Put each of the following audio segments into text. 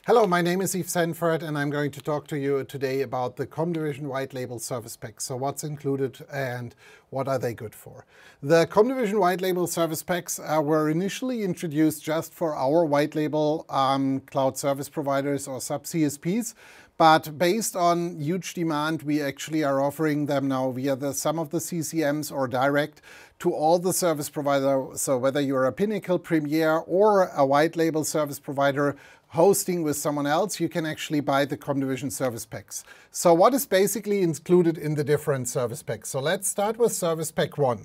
Hello, my name is Yves Sanford, and I'm going to talk to you today about the comdivision white label service packs. So what's included and what are they good for? The comdivision white label service packs were initially introduced just for our white label cloud service providers or sub-CSPs. But based on huge demand, we actually are offering them now via some of the CCMs or direct to all the service providers. So whether you're a Pinnalce, Premier, or a white label service provider hosting with someone else, you can actually buy the comdivision service packs. So what is basically included in the different service packs? So let's start with Service Pack 1.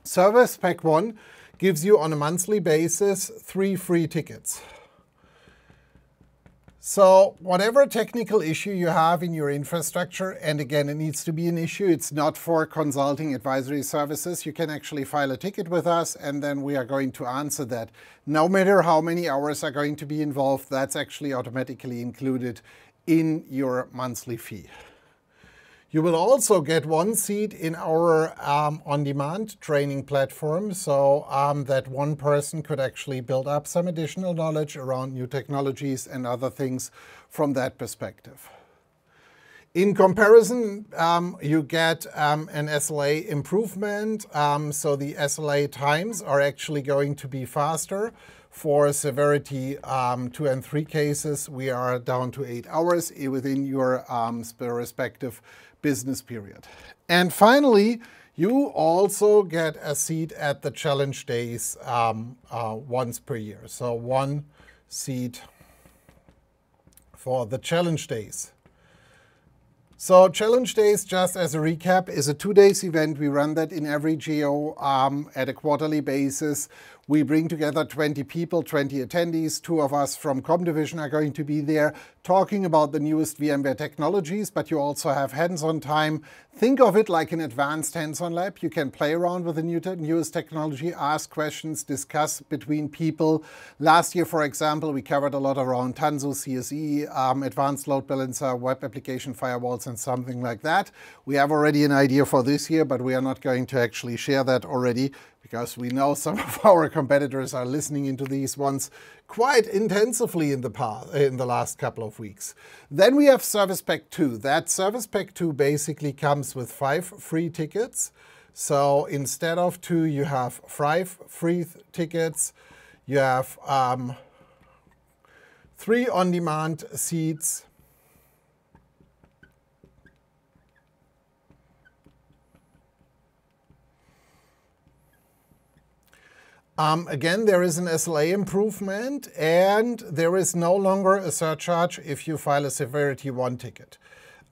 Service Pack 1 gives you on a monthly basis 3 free tickets. So whatever technical issue you have in your infrastructure, and again, it needs to be an issue, it's not for consulting advisory services, you can actually file a ticket with us and then we are going to answer that. No matter how many hours are going to be involved, that's actually automatically included in your monthly fee. You will also get 1 seat in our on-demand training platform, so that one person could actually build up some additional knowledge around new technologies and other things from that perspective. In comparison, you get an SLA improvement, so the SLA times are actually going to be faster. For severity 2 and 3 cases, we are down to 8 hours within your respective business period. And finally, you also get a seat at the challenge days once per year. So 1 seat for the challenge days. So challenge days, just as a recap, is a 2-day event. We run that in every geo at a quarterly basis. We bring together 20 people, 20 attendees. 2 of us from comdivision are going to be there talking about the newest VMware technologies, but you also have hands-on time. Think of it like an advanced hands-on lab. You can play around with the newest technology, ask questions, discuss between people. Last year, for example, we covered a lot around Tanzu, CSE, advanced load balancer, web application firewalls, and something like that. We have already an idea for this year, but we are not going to actually share that already, because we know some of our competitors are listening into these ones quite intensively in the last couple of weeks. Then we have Service Pack 2. That Service Pack 2 basically comes with 5 free tickets. So instead of 2, you have 5 free tickets. You have 3 on-demand seats. Again, there is an SLA improvement, and there is no longer a surcharge if you file a Severity 1 ticket.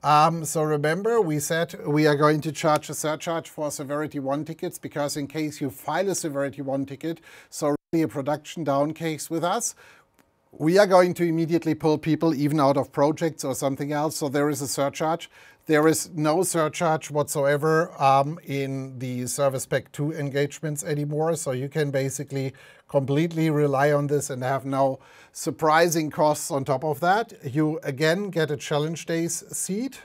So remember, we said we are going to charge a surcharge for Severity 1 tickets, because in case you file a Severity 1 ticket, so really a production down case with us, we are going to immediately pull people even out of projects or something else. So there is a surcharge. There is no surcharge whatsoever in the Service Pack 2 engagements anymore. So you can basically completely rely on this and have no surprising costs on top of that. You again get a challenge days seat.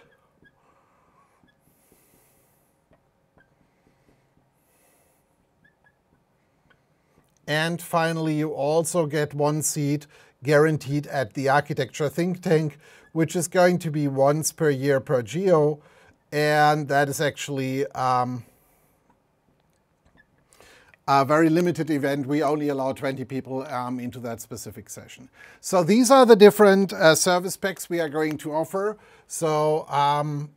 And finally, you also get 1 seat guaranteed at the Architecture Think Tank, which is going to be once per year per geo. And that is actually a very limited event. We only allow 20 people into that specific session. So these are the different service packs we are going to offer. So,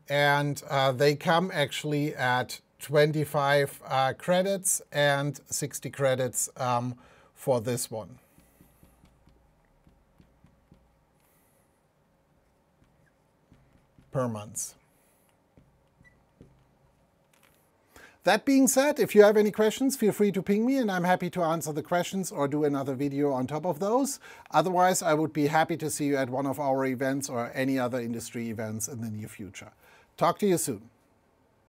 they come actually at 25 credits and 60 credits for this one. Per month. That being said, if you have any questions, feel free to ping me and I'm happy to answer the questions or do another video on top of those. Otherwise, I would be happy to see you at one of our events or any other industry events in the near future. Talk to you soon.